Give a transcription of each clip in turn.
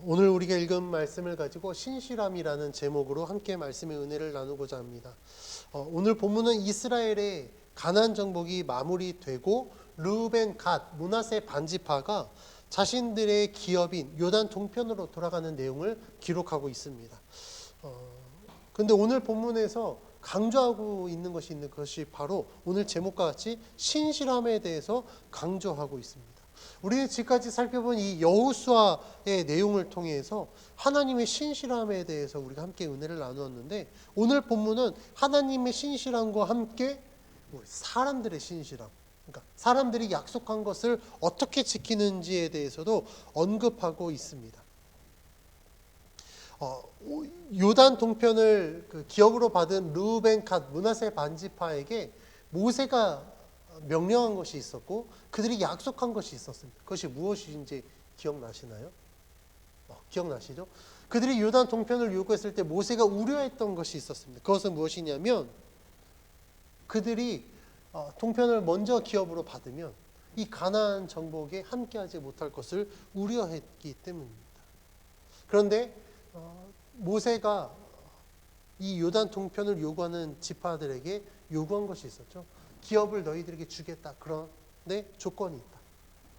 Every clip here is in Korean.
오늘 우리가 읽은 말씀을 가지고 신실함이라는 제목으로 함께 말씀의 은혜를 나누고자 합니다. 오늘 본문은 이스라엘의 가나안 정복이 마무리되고 르우벤, 갓, 므낫세 반지파가 자신들의 기업인 요단 동편으로 돌아가는 내용을 기록하고 있습니다. 그런데 오늘 본문에서 강조하고 있는 것이 바로 오늘 제목과 같이 신실함에 대해서 강조하고 있습니다. 우리는 지금까지 살펴본 이 여호수아의 내용을 통해서 하나님의 신실함에 대해서 우리가 함께 은혜를 나누었는데, 오늘 본문은 하나님의 신실함과 함께 사람들의 신실함, 그러니까 사람들이 약속한 것을 어떻게 지키는지에 대해서도 언급하고 있습니다. 요단 동편을 기업으로 받은 르우벤, 갓, 므낫세 반지파에게 모세가 명령한 것이 있었고 그들이 약속한 것이 있었습니다. 그것이 무엇인지 기억나시나요? 기억나시죠? 그들이 요단 동편을 요구했을 때 모세가 우려했던 것이 있었습니다. 그것은 무엇이냐면 그들이 동편을 먼저 기업으로 받으면 이 가나안 정복에 함께하지 못할 것을 우려했기 때문입니다. 그런데 모세가 이 요단 동편을 요구하는 지파들에게 요구한 것이 있었죠. 기업을 너희들에게 주겠다. 그런데 조건이 있다.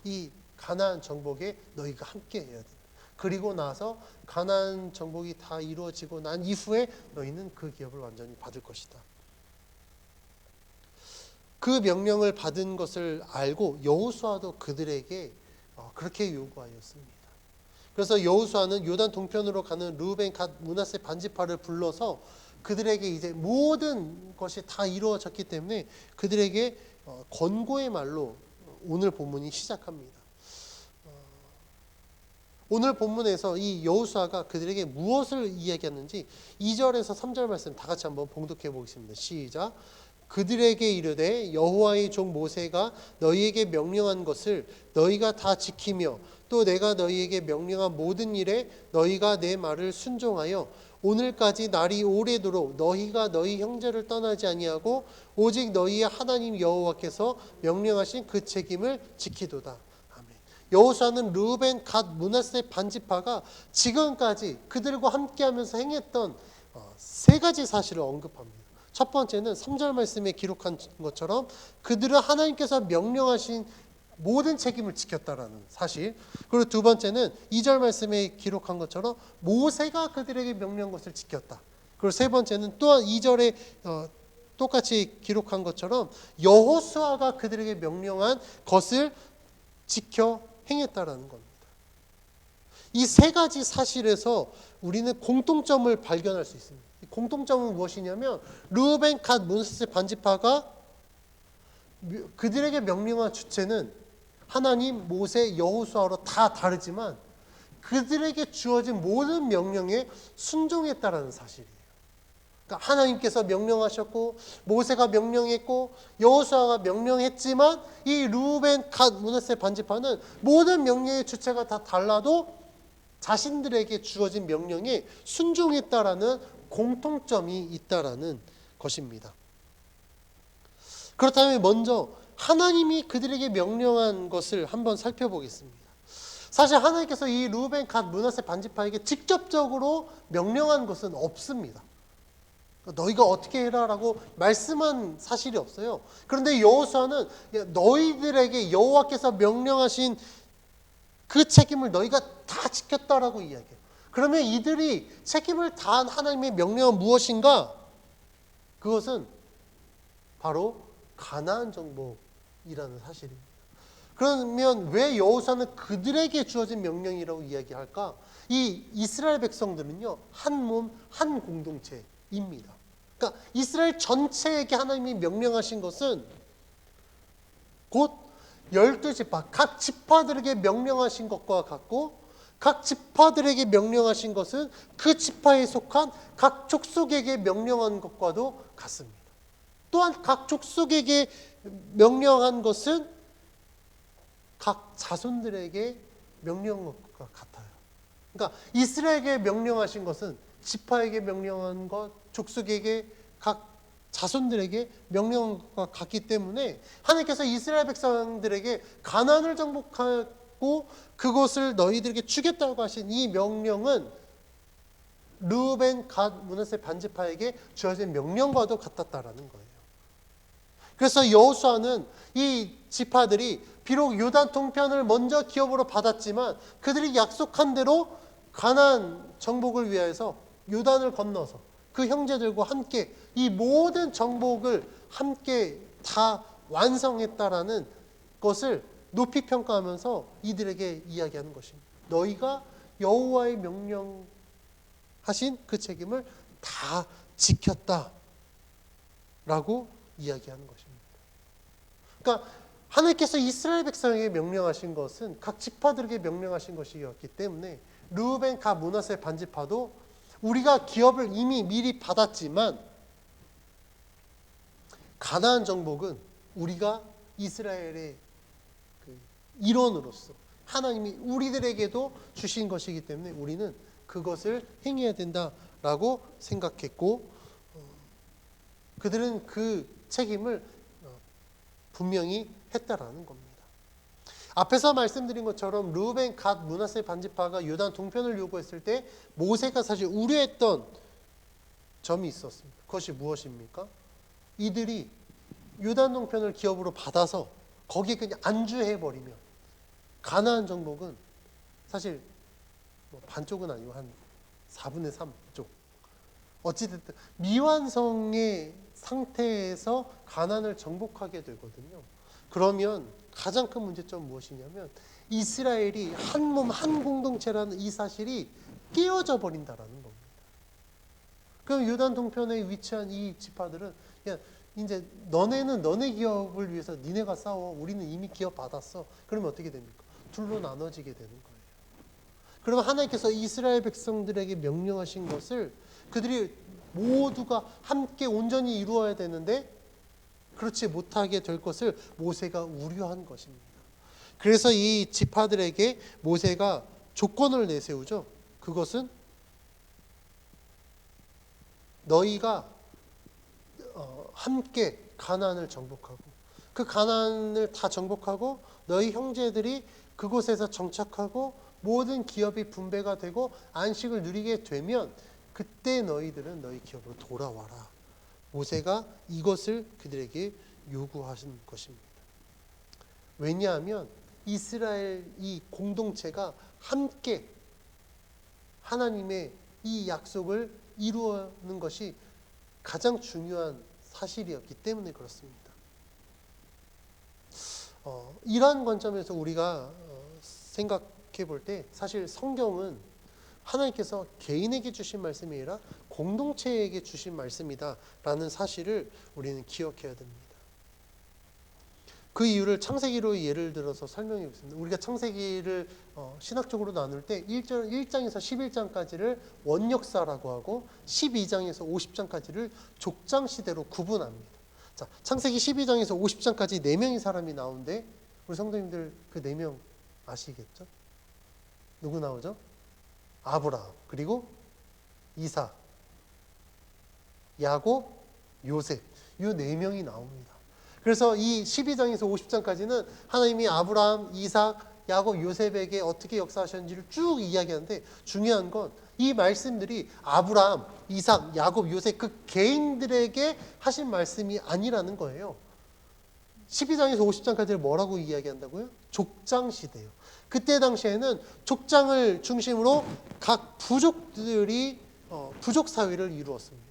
이 가나안 정복에 너희가 함께 해야 된다. 그리고 나서 가나안 정복이 다 이루어지고 난 이후에 너희는 그 기업을 완전히 받을 것이다. 그 명령을 받은 것을 알고 여호수아도 그들에게 그렇게 요구하였습니다. 그래서 여호수아는 요단 동편으로 가는 르우벤, 갓, 므낫세 반지파를 불러서 그들에게 이제 모든 것이 다 이루어졌기 때문에 그들에게 권고의 말로 오늘 본문이 시작합니다. 오늘 본문에서 이 여호수아가 그들에게 무엇을 이야기하는지 2절에서 3절 말씀 다 같이 한번 봉독해 보겠습니다. 시작. 그들에게 이르되 여호와의 종 모세가 너희에게 명령한 것을 너희가 다 지키며 또 내가 너희에게 명령한 모든 일에 너희가 내 말을 순종하여 오늘까지 날이 오래도록 너희가 너희 형제를 떠나지 아니하고 오직 너희의 하나님 여호와께서 명령하신 그 책임을 지키도다. 아멘. 여호수아는 르우벤, 갓, 므낫세 반지파가 지금까지 그들과 함께하면서 행했던 세 가지 사실을 언급합니다. 첫 번째는 3절 말씀에 기록한 것처럼 그들은 하나님께서 명령하신 모든 책임을 지켰다라는 사실. 그리고 두 번째는 2절 말씀에 기록한 것처럼 모세가 그들에게 명령한 것을 지켰다. 그리고 세 번째는 또한 2절에 똑같이 기록한 것처럼 여호수아가 그들에게 명령한 것을 지켜 행했다라는 겁니다. 이 세 가지 사실에서 우리는 공통점을 발견할 수 있습니다. 공통점은 무엇이냐면 르우벤, 갓, 므낫세 반지파가 그들에게 명령한 주체는 하나님, 모세, 여호수아로 다 다르지만 그들에게 주어진 모든 명령에 순종했다라는 사실이에요. 그러니까 하나님께서 명령하셨고 모세가 명령했고 여호수아가 명령했지만 이 르우벤, 갓, 므낫세 반지파는 모든 명령의 주체가 다 달라도 자신들에게 주어진 명령에 순종했다라는 공통점이 있다라는 것입니다. 그렇다면 먼저 하나님이 그들에게 명령한 것을 한번 살펴보겠습니다. 사실 하나님께서 이 르우벤, 갓, 므낫세 반지파에게 직접적으로 명령한 것은 없습니다. 너희가 어떻게 해라라고 말씀한 사실이 없어요. 그런데 여호수아는 너희들에게 여호와께서 명령하신 그 책임을 너희가 다 지켰다라고 이야기해요. 그러면 이들이 책임을 다한 하나님의 명령은 무엇인가? 그것은 바로 가나안 정복이라는 사실입니다. 그러면 왜 여호수아는 그들에게 주어진 명령이라고 이야기할까? 이 이스라엘 백성들은요, 한 몸, 한 공동체입니다. 그러니까 이스라엘 전체에게 하나님이 명령하신 것은 곧 12지파, 각 지파들에게 명령하신 것과 같고 각 지파들에게 명령하신 것은 그 지파에 속한 각 족속에게 명령한 것과도 같습니다. 또한 각 족속에게 명령한 것은 각 자손들에게 명령한 것과 같아요. 그러니까 이스라엘에게 명령하신 것은 지파에게 명령한 것, 족속에게 각 자손들에게 명령한 것과 같기 때문에 하나님께서 이스라엘 백성들에게 가나안을 정복할 하셨고 그것을 너희들에게 주겠다고 하신 이 명령은 르우벤, 갓, 므낫세 반지파에게 주어진 명령과도 같았다라는 거예요. 그래서 여호수아는 이 지파들이 비록 요단 동편을 먼저 기업으로 받았지만 그들이 약속한 대로 가나안 정복을 위해서 요단을 건너서 그 형제들과 함께 이 모든 정복을 함께 다 완성했다라는 것을 높이 평가하면서 이들에게 이야기하는 것입니다. 너희가 여호와의 명령하신 그 책임을 다 지켰다라고 이야기하는 것입니다. 그러니까 하나님께서 이스라엘 백성에게 명령하신 것은 각 지파들에게 명령하신 것이었기 때문에 르우벤, 갓, 므낫세 반지파도 우리가 기업을 이미 미리 받았지만 가나안 정복은 우리가 이스라엘의 그 일원으로서 하나님이 우리들에게도 주신 것이기 때문에 우리는 그것을 행해야 된다라고 생각했고 그들은 그 책임을 분명히 했다라는 겁니다. 앞에서 말씀드린 것처럼 르우벤, 갓, 므낫세 반지파가 요단 동편을 요구했을 때 모세가 사실 우려했던 점이 있었습니다. 그것이 무엇입니까? 이들이 요단 동편을 기업으로 받아서 거기에 그냥 안주해버리면 가나안 정복은 사실 반쪽은 아니고 한 4분의 3쪽 어찌됐든 미완성의 상태에서 가나안을 정복하게 되거든요. 그러면 가장 큰 문제점은 무엇이냐면 이스라엘이 한 몸 한 공동체라는 이 사실이 깨어져 버린다라는 겁니다. 그럼 요단 동편에 위치한 이 지파들은 그냥 이제 너네는 너네 기업을 위해서 니네가 싸워. 우리는 이미 기업 받았어. 그러면 어떻게 됩니까? 둘로 나눠지게 되는 거예요. 그러면 하나님께서 이스라엘 백성들에게 명령하신 것을 그들이 모두가 함께 온전히 이루어야 되는데 그렇지 못하게 될 것을 모세가 우려한 것입니다. 그래서 이 지파들에게 모세가 조건을 내세우죠. 그것은 너희가 함께 가나안을 정복하고 그 가나안을 다 정복하고 너희 형제들이 그곳에서 정착하고 모든 기업이 분배가 되고 안식을 누리게 되면 그때 너희들은 너희 기업으로 돌아와라. 모세가 이것을 그들에게 요구하신 것입니다. 왜냐하면 이스라엘 이 공동체가 함께 하나님의 이 약속을 이루는 것이 가장 중요한 사실이었기 때문에 그렇습니다. 이러한 관점에서 우리가 생각해 볼 때 사실 성경은 하나님께서 개인에게 주신 말씀이 아니라 공동체에게 주신 말씀이다라는 사실을 우리는 기억해야 됩니다. 그 이유를 창세기로 예를 들어서 설명해 보겠습니다. 우리가 창세기를 신학적으로 나눌 때 1장에서 11장까지를 원역사라고 하고 12장에서 50장까지를 족장시대로 구분합니다. 자, 창세기 12장에서 50장까지 4명의 사람이 나오는데 우리 성도님들 그 4명 아시겠죠? 누구 나오죠? 아브라함, 그리고 이삭, 야곱, 요셉 이 4명이 나옵니다. 그래서 이 12장에서 50장까지는 하나님이 아브라함, 이삭, 야곱, 요셉에게 어떻게 역사하셨는지를 쭉 이야기하는데 중요한 건 이 말씀들이 아브라함, 이삭, 야곱, 요셉 그 개인들에게 하신 말씀이 아니라는 거예요. 12장에서 50장까지를 뭐라고 이야기한다고요? 족장시대요. 그때 당시에는 족장을 중심으로 각 부족들이 부족 사회를 이루었습니다.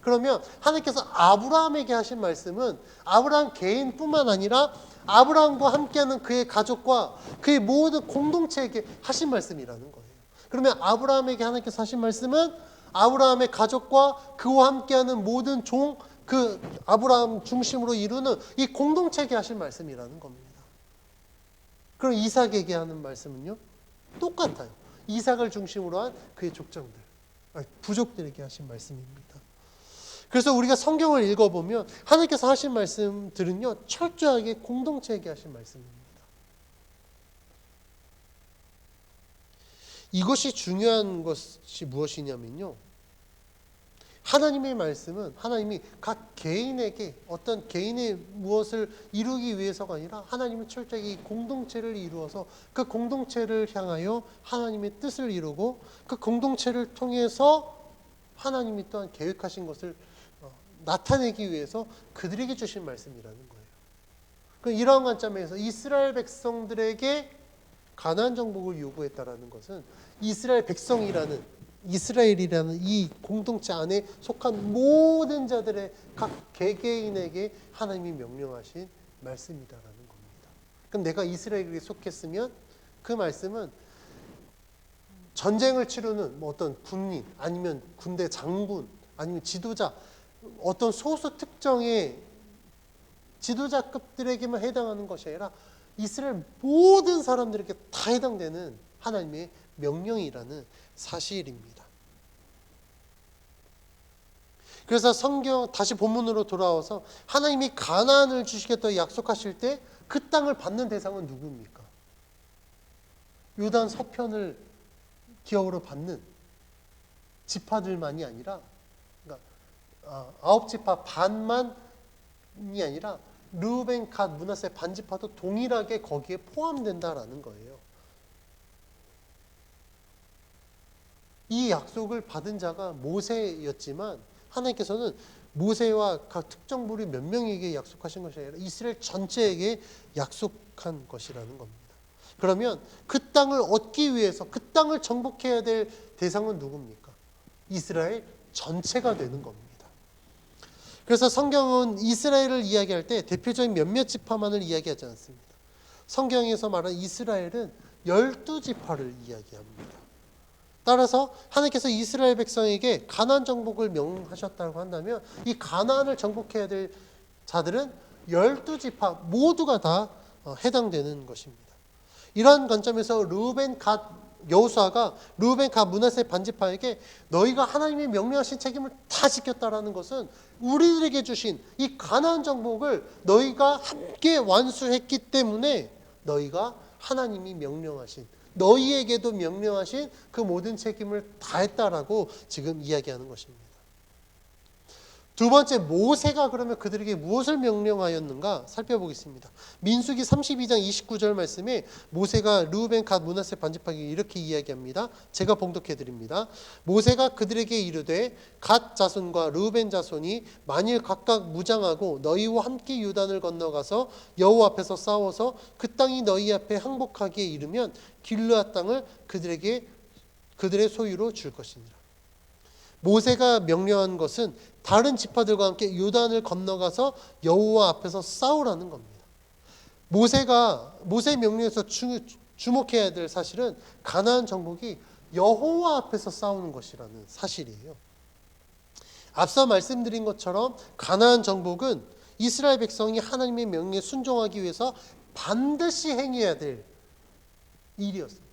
그러면 하나님께서 아브라함에게 하신 말씀은 아브라함 개인뿐만 아니라 아브라함과 함께하는 그의 가족과 그의 모든 공동체에게 하신 말씀이라는 거예요. 그러면 아브라함에게 하나님께서 하신 말씀은 아브라함의 가족과 그와 함께하는 모든 종, 그 아브라함 중심으로 이루는 이 공동체에게 하신 말씀이라는 겁니다. 그럼 이삭에게 하는 말씀은요? 똑같아요. 이삭을 중심으로 한 그의 족장들, 부족들에게 하신 말씀입니다. 그래서 우리가 성경을 읽어보면 하나님께서 하신 말씀들은요, 철저하게 공동체에게 하신 말씀입니다. 이것이 중요한 것이 무엇이냐면요, 하나님의 말씀은 하나님이 각 개인에게 어떤 개인의 무엇을 이루기 위해서가 아니라 하나님은 철저히 이 공동체를 이루어서 그 공동체를 향하여 하나님의 뜻을 이루고 그 공동체를 통해서 하나님이 또한 계획하신 것을 나타내기 위해서 그들에게 주신 말씀이라는 거예요. 이러한 관점에서 이스라엘 백성들에게 가나안 정복을 요구했다라는 것은 이스라엘이라는 이 공동체 안에 속한 모든 자들의 각 개개인에게 하나님이 명령하신 말씀이다라는 겁니다. 그럼 내가 이스라엘에게 속했으면 그 말씀은 전쟁을 치르는 어떤 군인 아니면 군대 장군 아니면 지도자 어떤 소수 특정의 지도자급들에게만 해당하는 것이 아니라 이스라엘 모든 사람들에게 다 해당되는 하나님의 명령이라는 사실입니다. 그래서 성경 다시 본문으로 돌아와서 하나님이 가나안을 주시겠다고 약속하실 때 그 땅을 받는 대상은 누구입니까? 요단 서편을 기업으로 받는 지파들만이 아니라 그러니까 9지파 반만이 아니라 르우벤, 갓, 므낫세 반지파도 동일하게 거기에 포함된다라는 거예요. 이 약속을 받은 자가 모세였지만 하나님께서는 모세와 각 특정 부류 몇 명에게 약속하신 것이 아니라 이스라엘 전체에게 약속한 것이라는 겁니다. 그러면 그 땅을 얻기 위해서 그 땅을 정복해야 될 대상은 누굽니까? 이스라엘 전체가 되는 겁니다. 그래서 성경은 이스라엘을 이야기할 때 대표적인 몇몇 지파만을 이야기하지 않습니다. 성경에서 말하는 이스라엘은 12지파를 이야기합니다. 따라서 하나님께서 이스라엘 백성에게 가나안 정복을 명하셨다고 한다면 이 가나안을 정복해야 될 자들은 12지파 모두가 다 해당되는 것입니다. 이러한 관점에서 여호수아가 르우벤, 갓, 므낫세 반지파에게 너희가 하나님이 명령하신 책임을 다 지켰다라는 것은 우리들에게 주신 이 가나안 정복을 너희가 함께 완수했기 때문에 너희가 하나님이 명령하신 너희에게도 명령하신 그 모든 책임을 다했다라고 지금 이야기하는 것입니다. 두 번째, 모세가 그러면 그들에게 무엇을 명령하였는가 살펴보겠습니다. 민수기 32장 29절 말씀에 모세가 르우벤, 갓, 므낫세 반지파에게 이렇게 이야기합니다. 제가 봉독해 드립니다. 모세가 그들에게 이르되 갓 자손과 르우벤 자손이 만일 각각 무장하고 너희와 함께 요단을 건너가서 여호와 앞에서 싸워서 그 땅이 너희 앞에 항복하기에 이르면 길르앗 땅을 그들의 소유로 줄 것이니라. 모세가 명령한 것은 다른 지파들과 함께 요단을 건너가서 여호와 앞에서 싸우라는 겁니다. 모세의 명령에서 주목해야 될 사실은 가나안 정복이 여호와 앞에서 싸우는 것이라는 사실이에요. 앞서 말씀드린 것처럼 가나안 정복은 이스라엘 백성이 하나님의 명령에 순종하기 위해서 반드시 행해야 될 일이었습니다.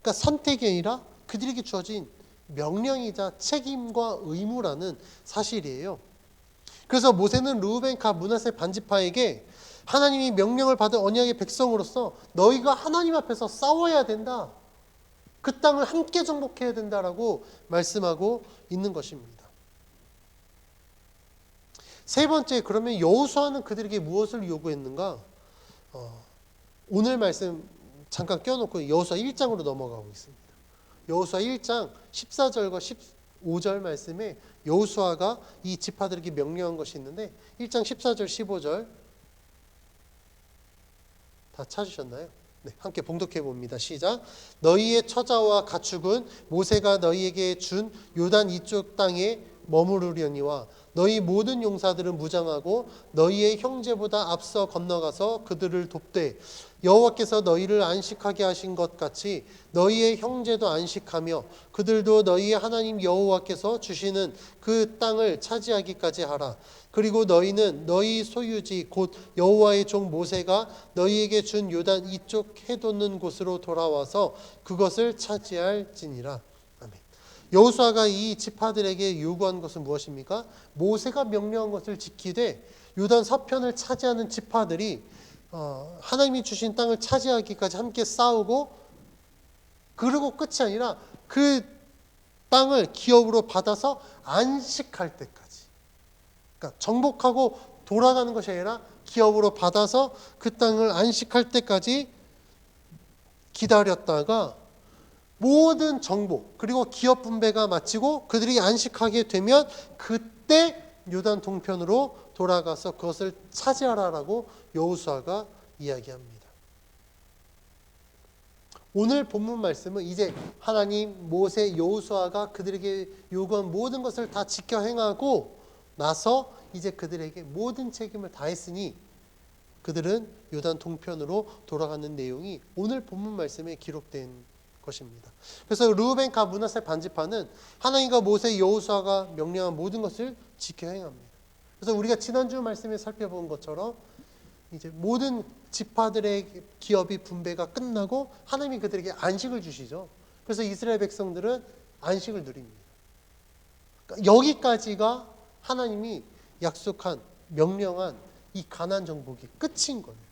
그러니까 선택이 아니라 그들에게 주어진 명령이자 책임과 의무라는 사실이에요. 그래서 모세는 르우벤, 갓, 므낫세 반지파에게 하나님이 명령을 받은 언약의 백성으로서 너희가 하나님 앞에서 싸워야 된다. 그 땅을 함께 정복해야 된다라고 말씀하고 있는 것입니다. 세 번째, 그러면 여호수아는 그들에게 무엇을 요구했는가? 오늘 말씀 잠깐 껴놓고 여호수아 1장으로 넘어가고 있습니다. 여호수아 1장 14절과 15절 말씀에 여호수아가 이 지파들에게 명령한 것이 있는데 1장 14절 15절 다 찾으셨나요? 네, 함께 봉독해 봅니다. 시작. 너희의 처자와 가축은 모세가 너희에게 준 요단 이쪽 땅에 머무르려니와 너희 모든 용사들은 무장하고 너희의 형제보다 앞서 건너가서 그들을 돕되 여호와께서 너희를 안식하게 하신 것 같이 너희의 형제도 안식하며 그들도 너희의 하나님 여호와께서 주시는 그 땅을 차지하기까지 하라. 그리고 너희는 너희 소유지 곧 여호와의 종 모세가 너희에게 준 요단 이쪽 해돋는 곳으로 돌아와서 그것을 차지할지니라. 아멘. 여호수아가 이 지파들에게 요구한 것은 무엇입니까? 모세가 명령한 것을 지키되 요단 서편을 차지하는 지파들이 하나님이 주신 땅을 차지하기까지 함께 싸우고 그리고 끝이 아니라 그 땅을 기업으로 받아서 안식할 때까지. 그러니까 정복하고 돌아가는 것이 아니라 기업으로 받아서 그 땅을 안식할 때까지 기다렸다가 모든 정복 그리고 기업 분배가 마치고 그들이 안식하게 되면 그때 요단 동편으로 돌아가서 그것을 차지하라라고 여호수아가 이야기합니다. 오늘 본문 말씀은 이제 하나님, 모세, 여호수아가 그들에게 요구한 모든 것을 다 지켜 행하고 나서 이제 그들에게 모든 책임을 다했으니 그들은 요단 동편으로 돌아가는 내용이 오늘 본문 말씀에 기록된 것입니다. 그래서 르우벤, 갓, 므낫세 반지파는 하나님과 모세, 여호수아가 명령한 모든 것을 지켜 행합니다. 그래서 우리가 지난주 말씀에 살펴본 것처럼 이제 모든 지파들의 기업이 분배가 끝나고 하나님이 그들에게 안식을 주시죠. 그래서 이스라엘 백성들은 안식을 누립니다. 그러니까 여기까지가 하나님이 약속한 명령한 이 가나안 정복이 끝인 거예요.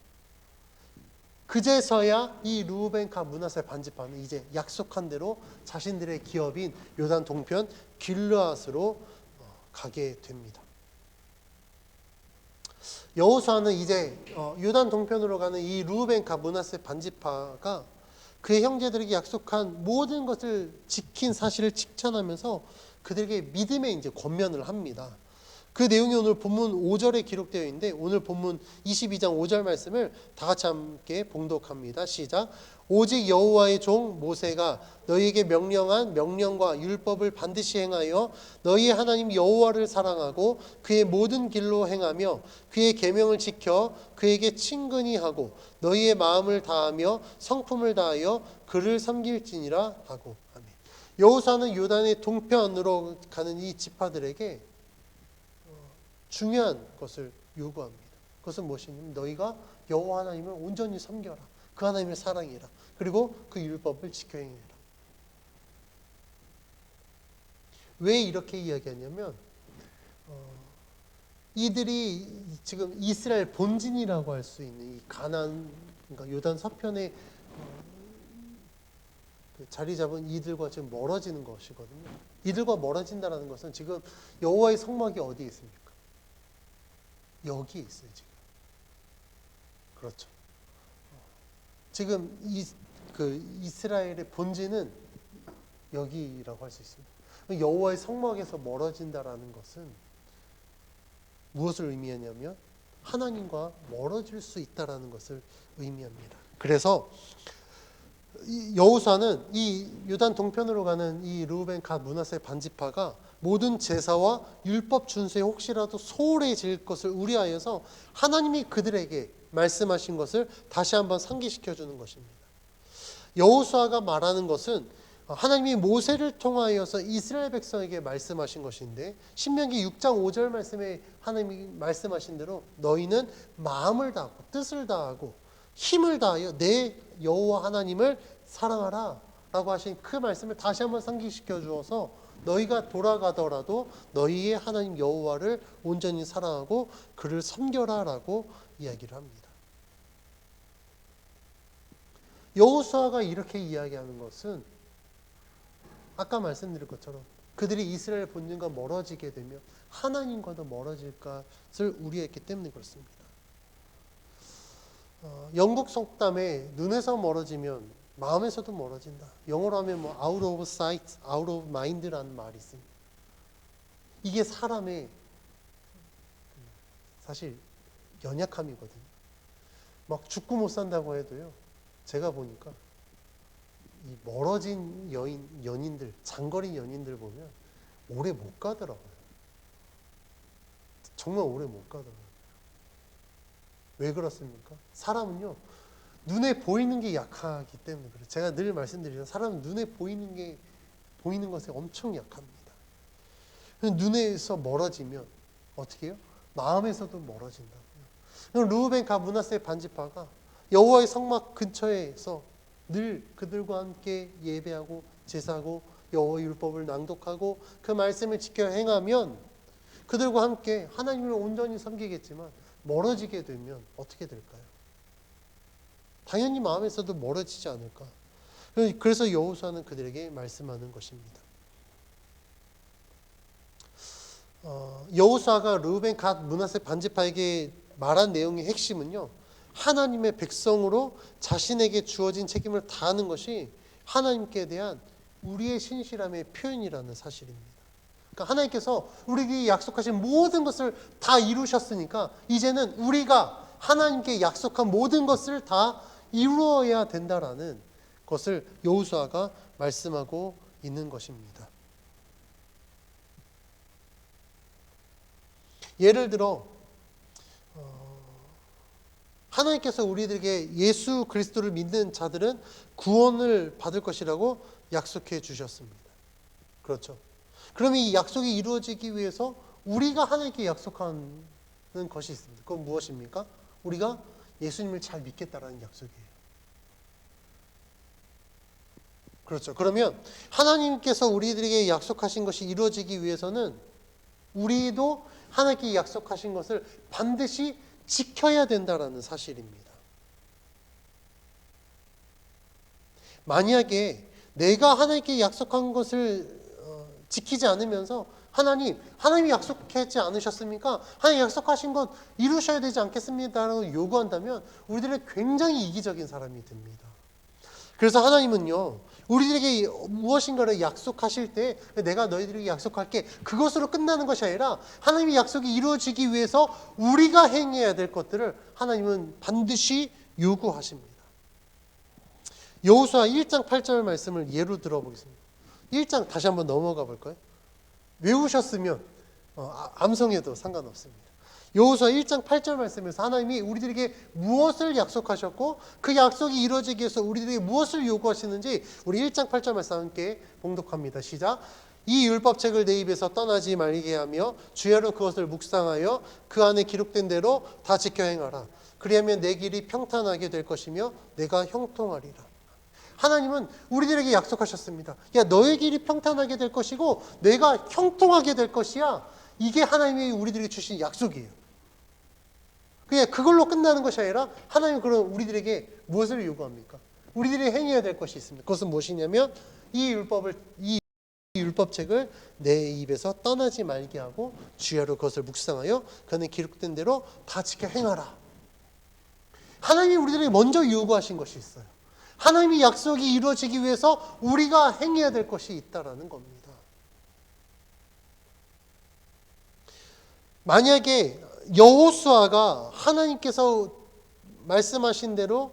그제서야 이 르우벤, 갓, 므낫세 반지파는 이제 약속한 대로 자신들의 기업인 요단 동편 길르앗으로 가게 됩니다. 여호수아는 이제 요단 동편으로 가는 이 르우벤, 갓, 므낫세 반지파가 그의 형제들에게 약속한 모든 것을 지킨 사실을 칭찬하면서 그들에게 믿음의 이제 권면을 합니다. 그 내용이 오늘 본문 5절에 기록되어 있는데 오늘 본문 22장 5절 말씀을 다 같이 함께 봉독합니다. 시작. 오직 여호와의 종 모세가 너희에게 명령한 명령과 율법을 반드시 행하여 너희의 하나님 여호와를 사랑하고 그의 모든 길로 행하며 그의 계명을 지켜 그에게 친근히 하고 너희의 마음을 다하며 성품을 다하여 그를 섬길지니라 하고. 아멘. 여호수아는 요단의 동편으로 가는 이 지파들에게 중요한 것을 요구합니다. 그것은 무엇이냐면 너희가 여호와 하나님을 온전히 섬겨라. 그 하나님을 사랑해라. 그리고 그 율법을 지켜 행해라. 왜 이렇게 이야기하냐면 이들이 지금 이스라엘 본진이라고 할 수 있는 이 가나안, 그러니까 요단 서편에 자리 잡은 이들과 지금 멀어지는 것이거든요. 이들과 멀어진다는 것은 지금 여호와의 성막이 어디에 있습니까? 여기에 있어요, 지금. 그렇죠. 지금 이스라엘의 본질은 여기라고 할 수 있습니다. 여호와의 성막에서 멀어진다라는 것은 무엇을 의미하냐면 하나님과 멀어질 수 있다라는 것을 의미합니다. 그래서 여호수아는 이 요단 동편으로 가는 이 르우벤, 갓, 므낫세 반지파가 모든 제사와 율법 준수에 혹시라도 소홀해질 것을 우려하여서 하나님이 그들에게 말씀하신 것을 다시 한번 상기시켜 주는 것입니다. 여호수아가 말하는 것은 하나님이 모세를 통하여서 이스라엘 백성에게 말씀하신 것인데 신명기 6장 5절 말씀에 하나님이 말씀하신 대로 너희는 마음을 다하고 뜻을 다하고 힘을 다하여 내 여호와 하나님을 사랑하라 라고 하신 그 말씀을 다시 한번 상기시켜 주어서 너희가 돌아가더라도 너희의 하나님 여호와를 온전히 사랑하고 그를 섬겨라 라고 이야기를 합니다. 여호수아가 이렇게 이야기하는 것은 아까 말씀드린 것처럼 그들이 이스라엘 본진과 멀어지게 되면 하나님과도 멀어질 것을 우려했기 때문에 그렇습니다. 영국 속담에 눈에서 멀어지면 마음에서도 멀어진다. 영어로 하면 뭐 out of sight, out of mind라는 말이 있습니다. 이게 사람의 사실 연약함이거든요. 막 죽고 못 산다고 해도요. 제가 보니까 이 멀어진 연인들, 장거리 연인들 보면 오래 못 가더라고요. 정말 오래 못 가더라고요. 왜 그렇습니까? 사람은요. 눈에 보이는 게 약하기 때문에 그래요. 제가 늘 말씀드리죠. 사람은 눈에 보이는 것에 엄청 약합니다. 눈에서 멀어지면 어떻게 해요? 마음에서도 멀어진다고요. 르우벤, 갓, 므낫세 반지파가 여호와의 성막 근처에서 늘 그들과 함께 예배하고 제사하고 여호와의 율법을 낭독하고 그 말씀을 지켜 행하면 그들과 함께 하나님을 온전히 섬기겠지만 멀어지게 되면 어떻게 될까요? 당연히 마음에서도 멀어지지 않을까. 그래서 여호수아는 그들에게 말씀하는 것입니다. 여호수아가 르우벤, 갓, 므낫세 반지파에게 말한 내용의 핵심은요, 하나님의 백성으로 자신에게 주어진 책임을 다하는 것이 하나님께 대한 우리의 신실함의 표현이라는 사실입니다. 그러니까 하나님께서 우리에게 약속하신 모든 것을 다 이루셨으니까 이제는 우리가 하나님께 약속한 모든 것을 다 이루어야 된다라는 것을 여호수아가 말씀하고 있는 것입니다. 예를 들어 하나님께서 우리들에게 예수 그리스도를 믿는 자들은 구원을 받을 것이라고 약속해 주셨습니다. 그렇죠. 그러면 이 약속이 이루어지기 위해서 우리가 하나님께 약속하는 것이 있습니다. 그건 무엇입니까? 우리가 예수님을 잘 믿겠다라는 약속이에요. 그렇죠. 그러면 하나님께서 우리들에게 약속하신 것이 이루어지기 위해서는 우리도 하나님께 약속하신 것을 반드시 지켜야 된다라는 사실입니다. 만약에 내가 하나님께 약속한 것을 지키지 않으면서 하나님이 약속하지 않으셨습니까? 하나님 약속하신 것 이루셔야 되지 않겠습니까? 라고 요구한다면 우리들은 굉장히 이기적인 사람이 됩니다. 그래서 하나님은요, 우리들에게 무엇인가를 약속하실 때 내가 너희들에게 약속할게, 그것으로 끝나는 것이 아니라 하나님의 약속이 이루어지기 위해서 우리가 행해야 될 것들을 하나님은 반드시 요구하십니다. 여호수아 1장 8절 말씀을 예로 들어보겠습니다. 1장 다시 한번 넘어가 볼까요? 외우셨으면 암송해도 상관없습니다. 여호수아 1장 8절 말씀에서 하나님이 우리들에게 무엇을 약속하셨고 그 약속이 이루어지기 위해서 우리들에게 무엇을 요구하시는지 우리 1장 8절 말씀 함께 봉독합니다. 시작. 이 율법책을 내 입에서 떠나지 말게 하며 주야로 그것을 묵상하여 그 안에 기록된 대로 다 지켜 행하라. 그리하면 내 길이 평탄하게 될 것이며 내가 형통하리라. 하나님은 우리들에게 약속하셨습니다. 야, 너의 길이 평탄하게 될 것이고 내가 형통하게 될 것이야. 이게 하나님이 우리들에게 주신 약속이에요. 그냥 그걸로 끝나는 것이 아니라 하나님은 그럼 우리들에게 무엇을 요구합니까? 우리들이 행해야 될 것이 있습니다. 그것은 무엇이냐면 이 율법책을 내 입에서 떠나지 말게 하고 주야로 그것을 묵상하여 그는 기록된 대로 다 지켜 행하라. 하나님이 우리들에게 먼저 요구하신 것이 있어요. 하나님의 약속이 이루어지기 위해서 우리가 행해야 될 것이 있다라는 겁니다. 만약에 여호수아가 하나님께서 말씀하신 대로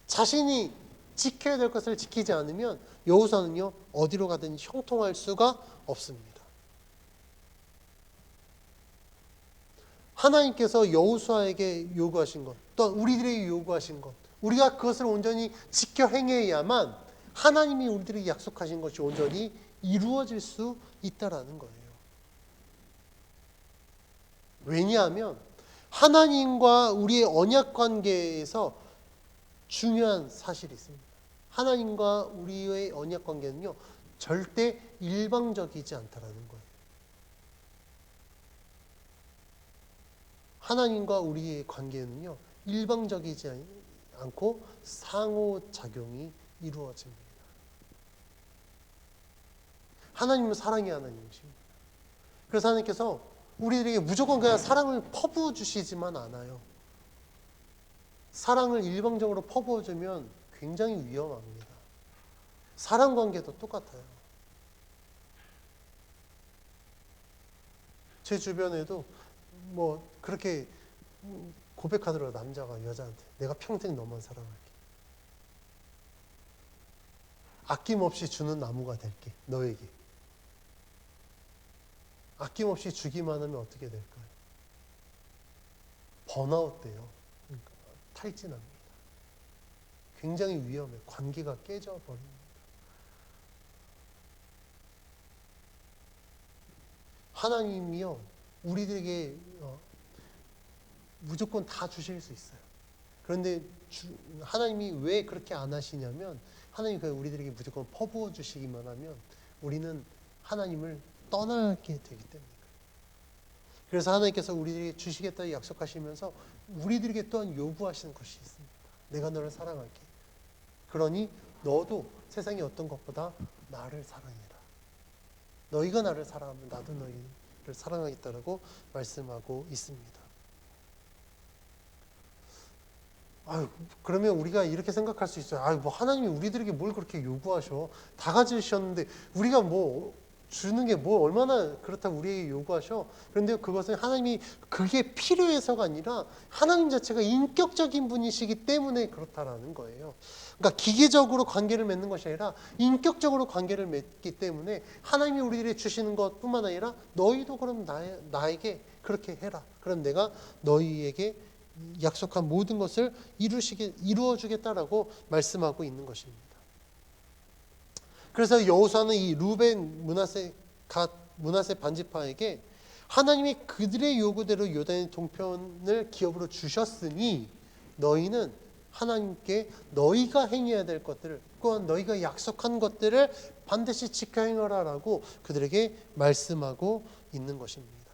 자신이 지켜야 될 것을 지키지 않으면 여호수아는요, 어디로 가든 형통할 수가 없습니다. 하나님께서 여호수아에게 요구하신 것, 또한 우리들에게 요구하신 것, 우리가 그것을 온전히 지켜 행해야만 하나님이 우리들에게 약속하신 것이 온전히 이루어질 수 있다라는 거예요. 왜냐하면 하나님과 우리의 언약 관계에서 중요한 사실이 있습니다. 하나님과 우리의 언약 관계는요, 절대 일방적이지 않다라는 거예요. 하나님과 우리의 관계는요, 일방적이지 않고 상호작용이 이루어집니다. 하나님은 사랑의 하나님이십니다. 그래서 하나님께서 우리들에게 무조건 그냥 사랑을 퍼부어 주시지만 않아요. 사랑을 일방적으로 퍼부어 주면 굉장히 위험합니다. 사랑 관계도 똑같아요. 제 주변에도 뭐 그렇게 고백하더라고요. 남자가 여자한테 내가 평생 너만 사랑할게. 아낌없이 주는 나무가 될게. 너에게. 아낌없이 주기만 하면 어떻게 될까요? 번아웃 돼요. 그러니까 탈진합니다. 굉장히 위험해요. 관계가 깨져버립니다. 하나님이요, 우리들에게 무조건 다 주실 수 있어요. 그런데 하나님이 왜 그렇게 안 하시냐면 하나님이 우리들에게 무조건 퍼부어 주시기만 하면 우리는 하나님을 떠나게 되기 때문에. 그래서 하나님께서 우리들에게 주시겠다고 약속하시면서 우리들에게 또한 요구하시는 것이 있습니다. 내가 너를 사랑할게. 그러니 너도 세상의 어떤 것보다 나를 사랑해라. 너희가 나를 사랑하면 나도 너희를 사랑하겠다라고 말씀하고 있습니다. 그러면 우리가 이렇게 생각할 수 있어요. 뭐 하나님이 우리들에게 뭘 그렇게 요구하셔? 다 가지셨는데 우리가 뭐 주는 게 뭐 얼마나 그렇다고 우리에게 요구하셔? 그런데 그것은 하나님이 그게 필요해서가 아니라 하나님 자체가 인격적인 분이시기 때문에 그렇다라는 거예요. 그러니까 기계적으로 관계를 맺는 것이 아니라 인격적으로 관계를 맺기 때문에 하나님이 우리들이 주시는 것뿐만 아니라 너희도 그럼 나에게 그렇게 해라. 그럼 내가 너희에게 약속한 모든 것을 이루어 주겠다라고 말씀하고 있는 것입니다. 그래서 여호수아는 이 루벤 므낫세 반지파에게 하나님이 그들의 요구대로 요단의 동편을 기업으로 주셨으니 너희는 하나님께 너희가 행해야 될 것들을 또한 너희가 약속한 것들을 반드시 지켜 행하라라고 그들에게 말씀하고 있는 것입니다.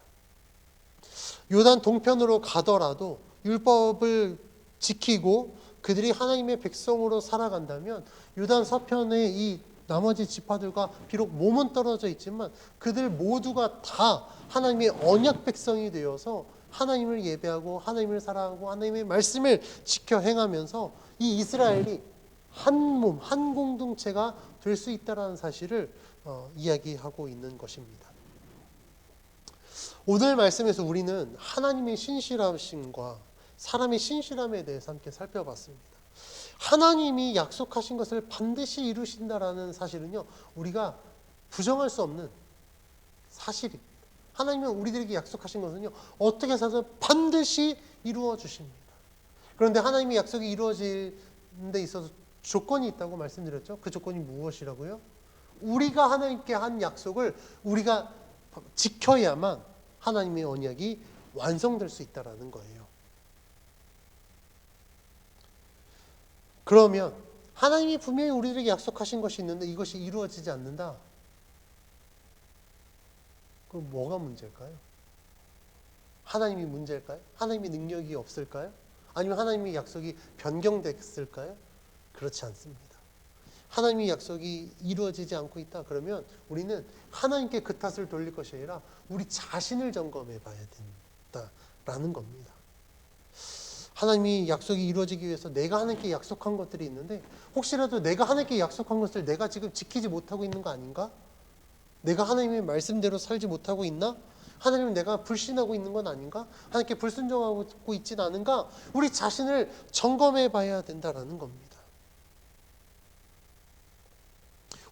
요단 동편으로 가더라도 율법을 지키고 그들이 하나님의 백성으로 살아간다면 요단 서편의 이 나머지 지파들과 비록 몸은 떨어져 있지만 그들 모두가 다 하나님의 언약 백성이 되어서 하나님을 예배하고 하나님을 사랑하고 하나님의 말씀을 지켜 행하면서 이 이스라엘이 한 몸, 한 공동체가 될 수 있다는 사실을 이야기하고 있는 것입니다. 오늘 말씀에서 우리는 하나님의 신실하심과 사람의 신실함에 대해서 함께 살펴봤습니다. 하나님이 약속하신 것을 반드시 이루신다라는 사실은요, 우리가 부정할 수 없는 사실입니다. 하나님은 우리들에게 약속하신 것은요, 어떻게 해서든 반드시 이루어 주십니다. 그런데 하나님의 약속이 이루어지는 데 있어서 조건이 있다고 말씀드렸죠. 그 조건이 무엇이라고요? 우리가 하나님께 한 약속을 우리가 지켜야만 하나님의 언약이 완성될 수 있다는 거예요. 그러면 하나님이 분명히 우리들에게 약속하신 것이 있는데 이것이 이루어지지 않는다. 그럼 뭐가 문제일까요? 하나님이 문제일까요? 하나님의 능력이 없을까요? 아니면 하나님의 약속이 변경됐을까요? 그렇지 않습니다. 하나님의 약속이 이루어지지 않고 있다. 그러면 우리는 하나님께 그 탓을 돌릴 것이 아니라 우리 자신을 점검해 봐야 된다라는 겁니다. 하나님이 약속이 이루어지기 위해서 내가 하나님께 약속한 것들이 있는데 혹시라도 내가 하나님께 약속한 것을 내가 지금 지키지 못하고 있는 거 아닌가? 내가 하나님의 말씀대로 살지 못하고 있나? 하나님은 내가 불신하고 있는 건 아닌가? 하나님께 불순종하고 있진 않은가? 우리 자신을 점검해 봐야 된다라는 겁니다.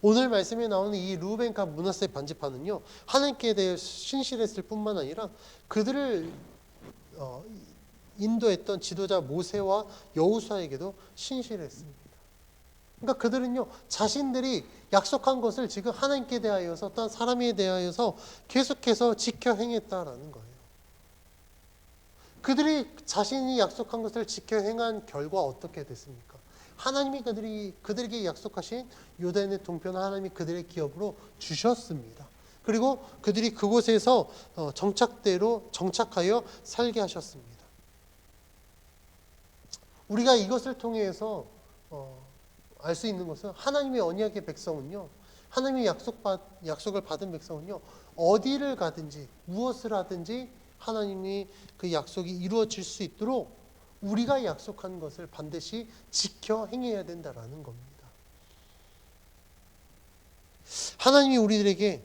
오늘 말씀에 나오는 이 르우벤과 므낫세 반지파는요, 하나님께 대해 신실했을 뿐만 아니라 그들을 인도했던 지도자 모세와 여호수아에게도 신실했습니다. 그러니까 그들은요, 자신들이 약속한 것을 지금 하나님께 대하여서 또한 사람에 대하여서 계속해서 지켜 행했다라는 거예요. 그들이 자신이 약속한 것을 지켜 행한 결과 어떻게 됐습니까? 하나님이 그들에게 약속하신 요단의 동편을 하나님이 그들의 기업으로 주셨습니다. 그리고 그들이 그곳에서 정착하여 살게 하셨습니다. 우리가 이것을 통해서 알 수 있는 것은 하나님의 언약의 백성은요, 하나님의 약속을 받은 백성은요, 어디를 가든지 무엇을 하든지 하나님이 그 약속이 이루어질 수 있도록 우리가 약속한 것을 반드시 지켜 행해야 된다라는 겁니다. 하나님이 우리들에게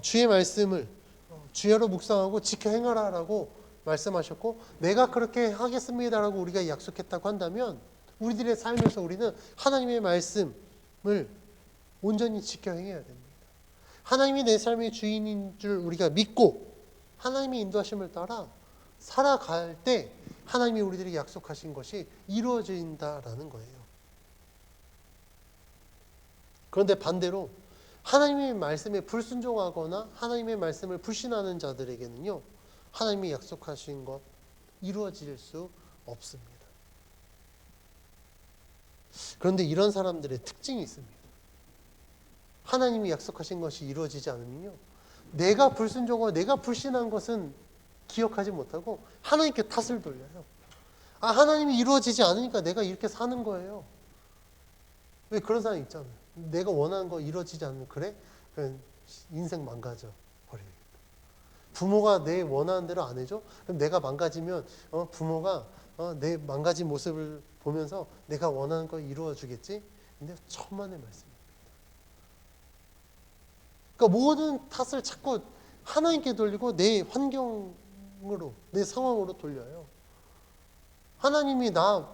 주의 말씀을 주야로 묵상하고 지켜 행하라라고 말씀하셨고 내가 그렇게 하겠습니다라고 우리가 약속했다고 한다면 우리들의 삶에서 우리는 하나님의 말씀을 온전히 지켜 행해야 됩니다. 하나님이 내 삶의 주인인 줄 우리가 믿고 하나님의 인도하심을 따라 살아갈 때 하나님이 우리들에게 약속하신 것이 이루어진다라는 거예요. 그런데 반대로 하나님의 말씀에 불순종하거나 하나님의 말씀을 불신하는 자들에게는요, 하나님이 약속하신 것 이루어질 수 없습니다. 그런데 이런 사람들의 특징이 있습니다. 하나님이 약속하신 것이 이루어지지 않으면요, 내가 불순종하고 내가 불신한 것은 기억하지 못하고 하나님께 탓을 돌려요. 하나님이 이루어지지 않으니까 내가 이렇게 사는 거예요. 왜 그런 사람 있잖아요. 내가 원하는 거 이루어지지 않으면 그래? 인생 망가져 버려요. 부모가 내 원하는 대로 안 해줘? 그럼 내가 망가지면 부모가 내 망가진 모습을 보면서 내가 원하는 걸 이루어 주겠지? 근데 천만의 말씀입니다. 그러니까 모든 탓을 자꾸 하나님께 돌리고 내 환경으로, 내 상황으로 돌려요. 하나님이 나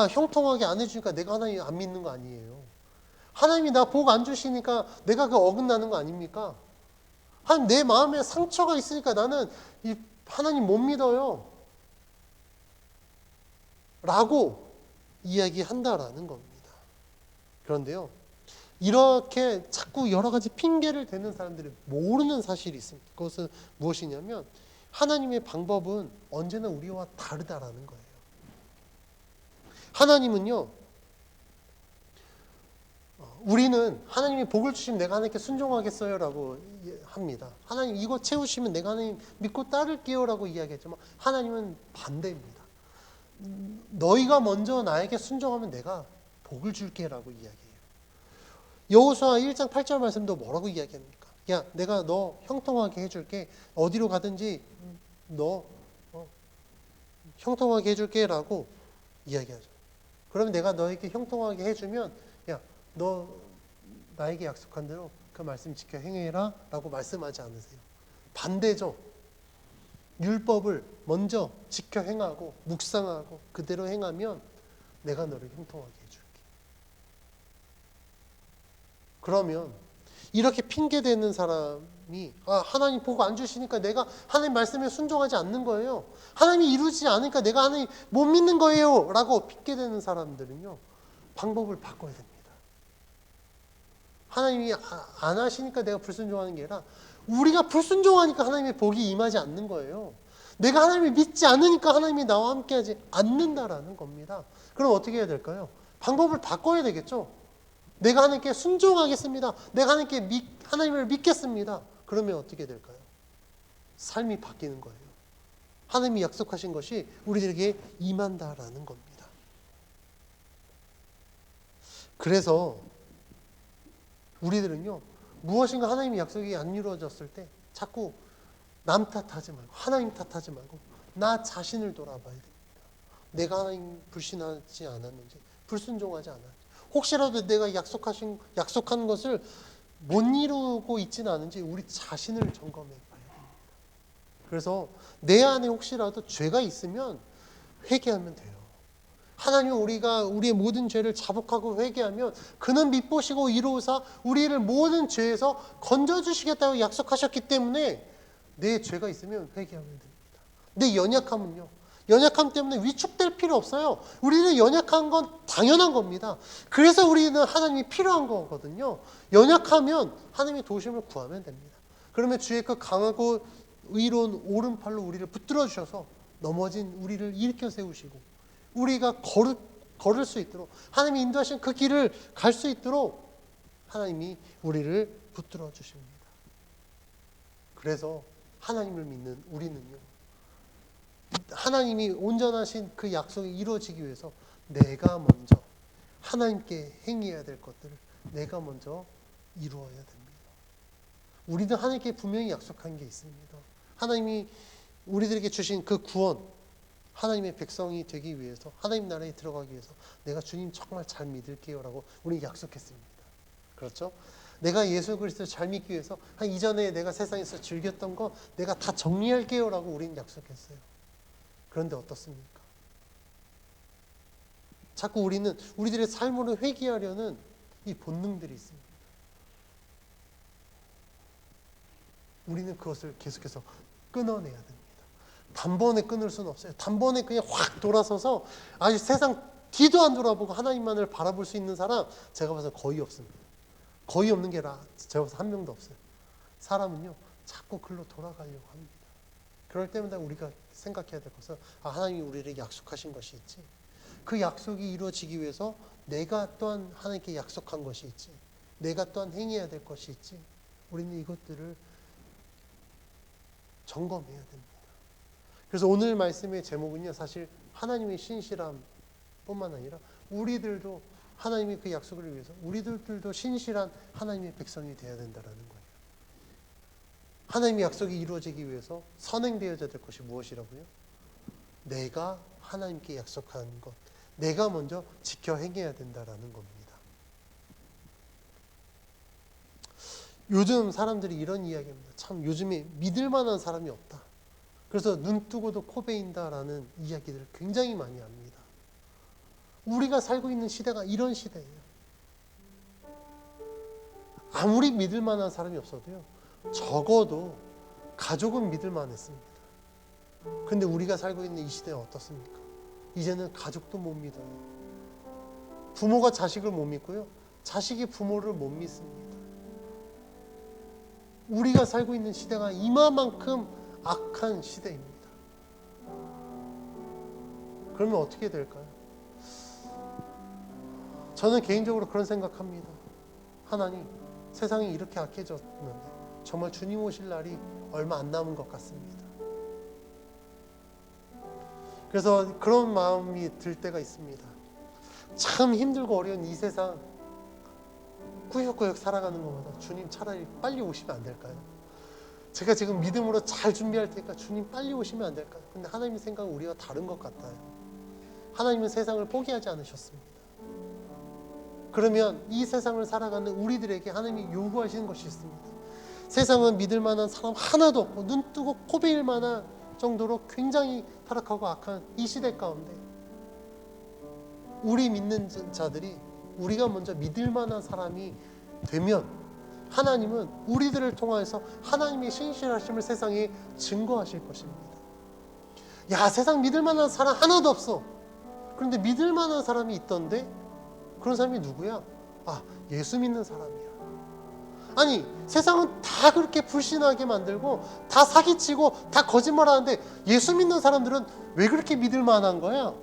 형통하게 안 해주니까 내가 하나님 안 믿는 거 아니에요. 하나님이 나 복 안 주시니까 내가 그 어긋나는 거 아닙니까? 내 마음에 상처가 있으니까 나는 이 하나님 못 믿어요. 라고 이야기한다라는 겁니다. 그런데요, 이렇게 자꾸 여러 가지 핑계를 대는 사람들이 모르는 사실이 있습니다. 그것은 무엇이냐면 하나님의 방법은 언제나 우리와 다르다라는 거예요. 하나님은요, 우리는 하나님이 복을 주시면 내가 하나님께 순종하겠어요 라고 합니다. 하나님 이거 채우시면 내가 하나님 믿고 따를게요 라고 이야기했지만 하나님은 반대입니다. 너희가 먼저 나에게 순종하면 내가 복을 줄게 라고 이야기해요. 여호수아 1장 8절 말씀도 뭐라고 이야기합니까? 야, 내가 너 형통하게 해줄게. 어디로 가든지 너 형통하게 해줄게 라고 이야기하죠. 그러면 내가 너에게 형통하게 해주면 야, 너 나에게 약속한 대로 그 말씀 지켜 행해라 라고 말씀하지 않으세요. 반대죠. 율법을 먼저 지켜 행하고 묵상하고 그대로 행하면 내가 너를 형통하게 해줄게. 그러면 이렇게 핑계대는 사람이 하나님 복 안 주시니까 내가 하나님 말씀에 순종하지 않는 거예요. 하나님이 이루지 않으니까 내가 하나님 못 믿는 거예요 라고 핑계대는 사람들은요, 방법을 바꿔야 됩니다. 하나님이 안 하시니까 내가 불순종하는 게 아니라 우리가 불순종하니까 하나님의 복이 임하지 않는 거예요. 내가 하나님을 믿지 않으니까 하나님이 나와 함께하지 않는다라는 겁니다. 그럼 어떻게 해야 될까요? 방법을 바꿔야 되겠죠. 내가 하나님께 순종하겠습니다. 내가 하나님을 믿겠습니다. 그러면 어떻게 될까요? 삶이 바뀌는 거예요. 하나님이 약속하신 것이 우리들에게 임한다라는 겁니다. 그래서 우리들은요, 무엇인가 하나님의 약속이 안 이루어졌을 때 자꾸 남 탓하지 말고 하나님 탓하지 말고 나 자신을 돌아봐야 됩니다. 내가 하나님 불신하지 않았는지, 불순종하지 않았는지, 혹시라도 내가 약속한 것을 못 이루고 있지는 않은지 우리 자신을 점검해 봐야 됩니다. 그래서 내 안에 혹시라도 죄가 있으면 회개하면 돼요. 하나님은 우리의 모든 죄를 자복하고 회개하면 그는 미쁘시고 이로우사 우리를 모든 죄에서 건져주시겠다고 약속하셨기 때문에 내 죄가 있으면 회개하면 됩니다. 내 연약함 때문에 위축될 필요 없어요. 우리는 연약한 건 당연한 겁니다. 그래서 우리는 하나님이 필요한 거거든요. 연약하면 하나님의 도우심을 구하면 됩니다. 그러면 주의 그 강하고 의로운 오른팔로 우리를 붙들어 주셔서 넘어진 우리를 일으켜 세우시고 우리가 걸을 수 있도록 하나님이 인도하신 그 길을 갈 수 있도록 하나님이 우리를 붙들어 주십니다. 그래서 하나님을 믿는 우리는요, 하나님이 온전하신 그 약속이 이루어지기 위해서 내가 먼저 하나님께 행해야 될 것들을 내가 먼저 이루어야 됩니다. 우리는 하나님께 분명히 약속한 게 있습니다. 하나님이 우리들에게 주신 그 구원, 하나님의 백성이 되기 위해서, 하나님 나라에 들어가기 위해서 내가 주님 정말 잘 믿을게요 라고 우리 약속했습니다. 그렇죠? 내가 예수 그리스도를 잘 믿기 위해서 이전에 내가 세상에서 즐겼던 거 내가 다 정리할게요 라고 우리는 약속했어요. 그런데 어떻습니까? 자꾸 우리는 우리들의 삶으로 회귀하려는 이 본능들이 있습니다. 우리는 그것을 계속해서 끊어내야 됩니다. 단번에 끊을 수는 없어요. 단번에 그냥 확 돌아서서 아주 세상 뒤도 안 돌아보고 하나님만을 바라볼 수 있는 사람 제가 봐서 거의 없습니다. 거의 없는 게 제가 봐서 한 명도 없어요. 사람은요, 자꾸 글로 돌아가려고 합니다. 그럴 때마다 우리가 생각해야 될 것은 하나님이 우리에게 약속하신 것이 있지. 그 약속이 이루어지기 위해서 내가 또한 하나님께 약속한 것이 있지. 내가 또한 행해야 될 것이 있지. 우리는 이것들을 점검해야 됩니다. 그래서 오늘 말씀의 제목은요, 사실 하나님의 신실함 뿐만 아니라 우리들도 하나님의 그 약속을 위해서 우리들도 신실한 하나님의 백성이 되어야 된다는 거예요. 하나님의 약속이 이루어지기 위해서 선행되어야 될 것이 무엇이라고요? 내가 하나님께 약속한 것, 내가 먼저 지켜 행해야 된다라는 겁니다. 요즘 사람들이 이런 이야기합니다. 참 요즘에 믿을 만한 사람이 없다. 그래서 눈 뜨고도 코 베인다라는 이야기들을 굉장히 많이 합니다. 우리가 살고 있는 시대가 이런 시대예요. 아무리 믿을 만한 사람이 없어도요, 적어도 가족은 믿을 만했습니다. 근데 우리가 살고 있는 이 시대는 어떻습니까? 이제는 가족도 못 믿어요. 부모가 자식을 못 믿고요, 자식이 부모를 못 믿습니다. 우리가 살고 있는 시대가 이마만큼 악한 시대입니다. 그러면 어떻게 될까요? 저는 개인적으로 그런 생각합니다. 하나님, 세상이 이렇게 악해졌는데 정말 주님 오실 날이 얼마 안 남은 것 같습니다. 그래서 그런 마음이 들 때가 있습니다. 참 힘들고 어려운 이 세상 꾸역꾸역 살아가는 것보다 주님 차라리 빨리 오시면 안 될까요? 제가 지금 믿음으로 잘 준비할 테니까 주님 빨리 오시면 안 될까요? 근데 하나님의 생각은 우리와 다른 것 같아요. 하나님은 세상을 포기하지 않으셨습니다. 그러면 이 세상을 살아가는 우리들에게 하나님이 요구하시는 것이 있습니다. 세상은 믿을 만한 사람 하나도 없고 눈 뜨고 코 베일 만한 정도로 굉장히 타락하고 악한 이 시대 가운데 우리 믿는 자들이 우리가 먼저 믿을 만한 사람이 되면 하나님은 우리들을 통해서 하나님의 신실하심을 세상에 증거하실 것입니다. 야, 세상 믿을 만한 사람 하나도 없어. 그런데 믿을 만한 사람이 있던데 그런 사람이 누구야? 아, 예수 믿는 사람이야. 아니, 세상은 다 그렇게 불신하게 만들고 다 사기치고 다 거짓말하는데 예수 믿는 사람들은 왜 그렇게 믿을 만한 거야?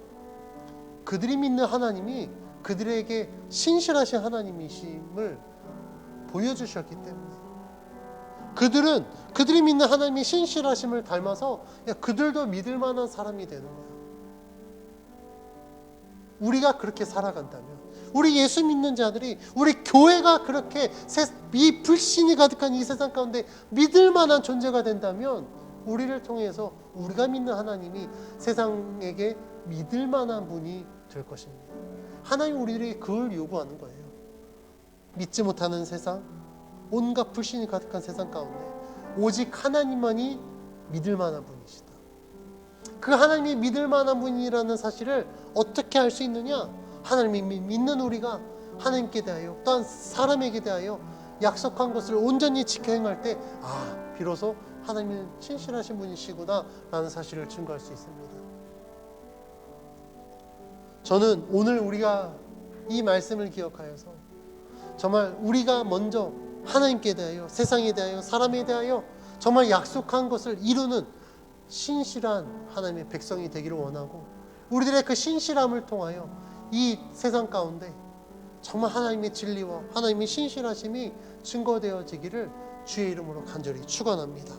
그들이 믿는 하나님이 그들에게 신실하신 하나님이심을 보여주셨기 때문에 그들이 믿는 하나님의 신실하심을 닮아서 그들도 믿을 만한 사람이 되는 거야. 우리가 그렇게 살아간다면, 우리 예수 믿는 자들이, 우리 교회가 그렇게 이 불신이 가득한 이 세상 가운데 믿을 만한 존재가 된다면 우리를 통해서 우리가 믿는 하나님이 세상에게 믿을 만한 분이 될 것입니다. 하나님 우리들이 그걸 요구하는 거예요. 믿지 못하는 세상, 온갖 불신이 가득한 세상 가운데 오직 하나님만이 믿을 만한 분이시다. 그 하나님이 믿을 만한 분이라는 사실을 어떻게 알 수 있느냐? 하나님이 믿는 우리가 하나님께 대하여 또한 사람에게 대하여 약속한 것을 온전히 지켜 행할 때 비로소 하나님은 신실하신 분이시구나 라는 사실을 증거할 수 있습니다. 저는 오늘 우리가 이 말씀을 기억하여서 정말 우리가 먼저 하나님께 대하여, 세상에 대하여, 사람에 대하여 정말 약속한 것을 이루는 신실한 하나님의 백성이 되기를 원하고, 우리들의 그 신실함을 통하여 이 세상 가운데 정말 하나님의 진리와 하나님의 신실하심이 증거되어지기를 주의 이름으로 간절히 축원합니다.